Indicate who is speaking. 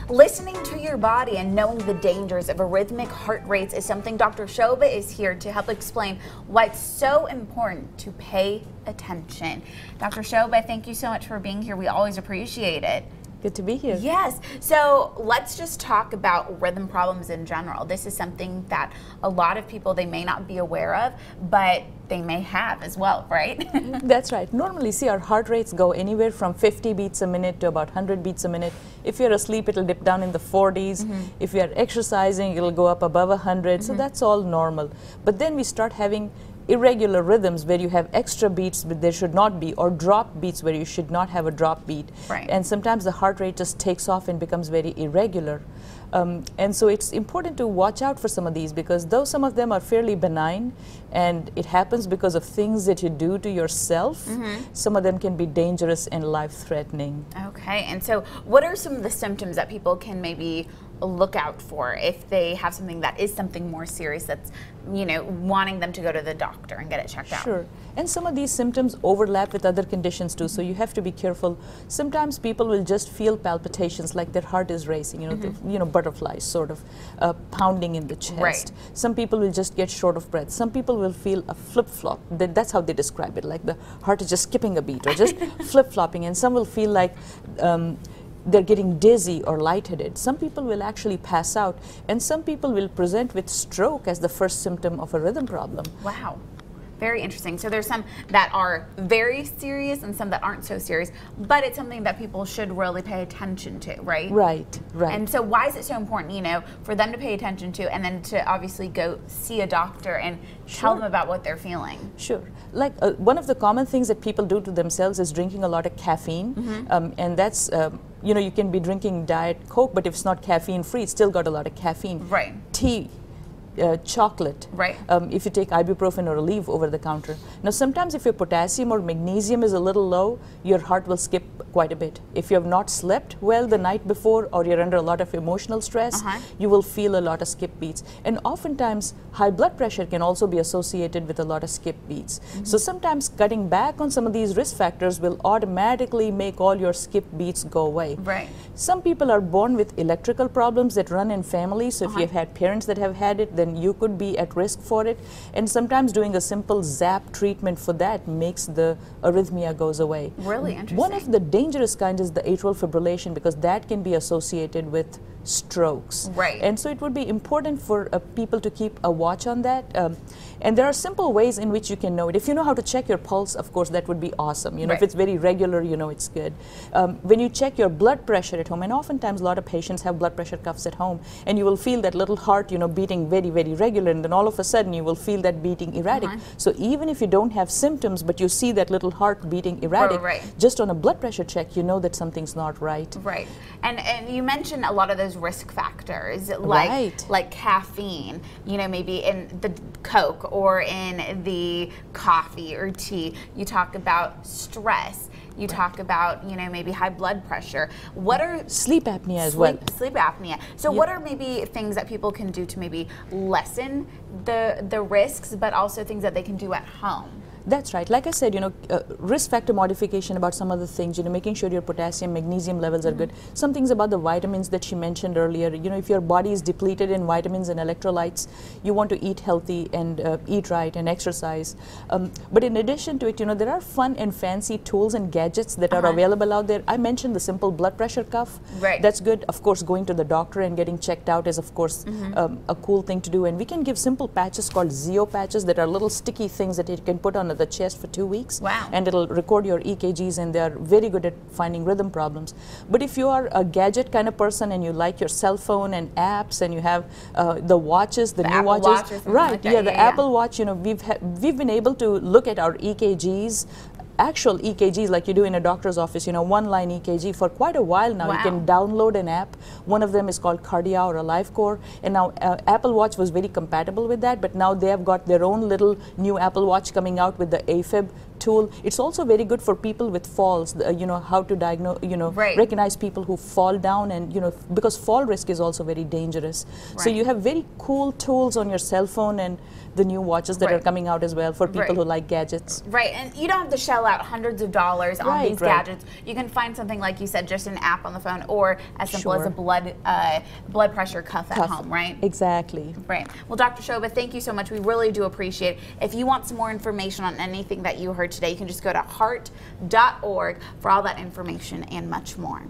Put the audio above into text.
Speaker 1: Listening to your body and knowing the dangers of arrhythmic heart rates is something Dr. Shobva is here to help explain why it's so important to pay attention. Dr. Shobva, thank you so much for being here. We always appreciate it.
Speaker 2: Good to be here.
Speaker 1: Yes. So let's just talk about rhythm problems in general. This is something that a lot of people, they may not be aware of, but they may have as well, right?
Speaker 2: That's right. Normally, see, our heart rates go anywhere from 50 beats a minute to about 100 beats a minute. If you're asleep, it'll dip down in the 40s. If you're exercising, it'll go up above 100. So that's all normal. But then we start having irregular rhythms where you have extra beats but there should not be, or drop beats where you should not have a drop beat.
Speaker 1: Right.
Speaker 2: And sometimes the heart rate just takes off and becomes very irregular. And so it's important to watch out for some of these, because though some of them are fairly benign and it happens because of things that you do to yourself, some of them can be dangerous and life-threatening.
Speaker 1: Okay, and so what are some of the symptoms that people can maybe look out for if they have something that is something more serious that's, you know, wanting them to go to the doctor and get it checked out?
Speaker 2: Sure. And some of these symptoms overlap with other conditions too, so you have to be careful. Sometimes people will just feel palpitations, like their heart is racing, you know, butterflies sort of pounding in the chest.
Speaker 1: Right.
Speaker 2: Some people will just get short of breath. Some people will feel a flip-flop. That's how they describe it, like the heart is just skipping a beat or just flip-flopping. And some will feel like they're getting dizzy or lightheaded. Some people will actually pass out, and some people will present with stroke as the first symptom of a rhythm problem.
Speaker 1: Wow. Very interesting. So there's some that are very serious and some that aren't so serious, but it's something that people should really pay attention to, right?
Speaker 2: Right, right.
Speaker 1: And so why is it so important, you know, for them to pay attention to and then to obviously go see a doctor and tell them about what they're feeling?
Speaker 2: Sure. Like one of the common things that people do to themselves is drinking a lot of caffeine, and that's you know, you can be drinking Diet Coke, but if it's not caffeine free, it's still got a lot of caffeine.
Speaker 1: Right.
Speaker 2: Tea. Chocolate,
Speaker 1: right?
Speaker 2: If you take ibuprofen or Aleve over the counter. Now sometimes if your potassium or magnesium is a little low, your heart will skip quite a bit. If you have not slept well the night before, or you're under a lot of emotional stress, you will feel a lot of skip beats. And oftentimes high blood pressure can also be associated with a lot of skip beats. So sometimes cutting back on some of these risk factors will automatically make all your skip beats go away.
Speaker 1: Right.
Speaker 2: Some people are born with electrical problems that run in families, so if you've had parents that have had it, then you could be at risk for it. And sometimes doing a simple zap treatment for that makes the arrhythmia goes away.
Speaker 1: Really interesting.
Speaker 2: One of the dangerous kinds is the atrial fibrillation, because that can be associated with strokes.
Speaker 1: Right.
Speaker 2: And so it would be important for people to keep a watch on that. And there are simple ways in which you can know it. If you know how to check your pulse, of course, that would be awesome. You know, if it's very regular, you know it's good. When you check your blood pressure at home, and oftentimes a lot of patients have blood pressure cuffs at home, and you will feel that little heart, you know, beating very, very regular, and then all of a sudden you will feel that beating erratic. So even if you don't have symptoms, but you see that little heart beating erratic, just on a blood pressure check, you know that something's not right.
Speaker 1: Right. And you mentioned a lot of those risk factors, like caffeine, you know, maybe in the Coke or in the coffee or tea. You talk about stress. You talk about, you know, maybe high blood pressure. What are
Speaker 2: sleep apnea as well?
Speaker 1: Sleep apnea. So what are maybe things that people can do to maybe lessen the risks, but also things that they can do at home?
Speaker 2: That's right. Like I said, you know, risk factor modification about some of the things, you know, making sure your potassium, magnesium levels are good. Some things about the vitamins that she mentioned earlier. You know, if your body is depleted in vitamins and electrolytes, you want to eat healthy and eat right and exercise. But in addition to it, you know, there are fun and fancy tools and gadgets that are available out there. I mentioned the simple blood pressure cuff.
Speaker 1: Right.
Speaker 2: That's good. Of course, going to the doctor and getting checked out is, of course, a cool thing to do. And we can give simple patches called Zeo patches that are little sticky things that you can put on the chest for 2 weeks.
Speaker 1: Wow.
Speaker 2: And it'll record your EKGs, and they're very good at finding rhythm problems. But if you are a gadget kind of person and you like your cell phone and apps, and you have the watches, the new
Speaker 1: Apple
Speaker 2: watches,
Speaker 1: right?
Speaker 2: Like the Apple Watch. You know, we've been able to look at our EKGs, actual EKGs like you do in a doctor's office, you know, one-line EKG for quite a while now. You can download an app. One of them is called Cardia or AliveCore, and now Apple Watch was very compatible with that, but now they have got their own little new Apple Watch coming out with the AFib tool. It's also very good for people with falls, you know, how to diagnose, you know, recognize people who fall down, and, you know, because fall risk is also very dangerous. So you have very cool tools on your cell phone, and the new watches that are coming out as well for people who like gadgets.
Speaker 1: Right, and you don't have to shell out hundreds of dollars on these gadgets. You can find something, like you said, just an app on the phone, or as simple as a blood pressure cuff at home, right?
Speaker 2: Exactly.
Speaker 1: Right. Well, Dr. Shobva, thank you so much. We really do appreciate it. If you want some more information on anything that you heard today, you can just go to heart.org for all that information and much more.